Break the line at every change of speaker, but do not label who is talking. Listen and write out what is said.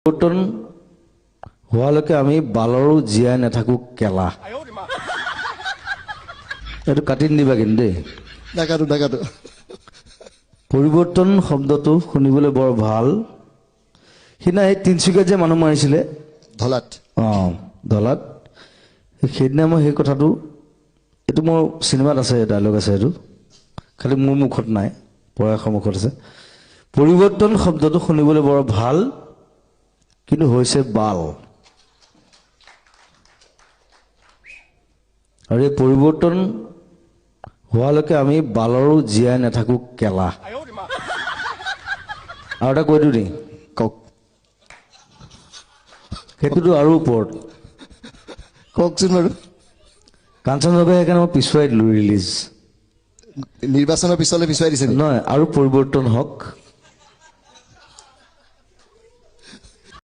পৰিৱৰ্তন হোৱালৈকে আমি বালৰো জীয়াই নাথাকো কেলা এইটো কাটি নিদিবা কিন্তু দেই
ডাকাটো
পৰিৱৰ্তন শব্দটো শুনিবলৈ বৰ ভাল সিনা এই তিনচুকীয়াত যে মানুহ মাৰিছিলে
ধলাত
দলাত সেইদিনা মই সেই কথাটো এইটো মোৰ চিনেমাত আছে ডায়লগ আছে এইটো খালি মোৰ মুখত নাই পৰাশৰ মুখত আছে পৰিৱৰ্তন শব্দটো শুনিবলৈ বৰ ভাল কিন্তু হৈছে বাল আৰু এই পৰিৱৰ্তন হোৱালৈকে আমি বালৰো জীয়াই নাথাকো কেলা আৰু এটা কৈ দিওঁ নি
কওক
সেইটোতো আৰু ওপৰত
কওকচোন বাৰু
কাঞ্চনজংঘা সেইকাৰণে মই পিছুৱাই দিলোঁ ৰিলিজ
নিৰ্বাচনৰ পিছলৈ পিছুৱাই দিছে
নহয় আৰু পৰিৱৰ্তন হওক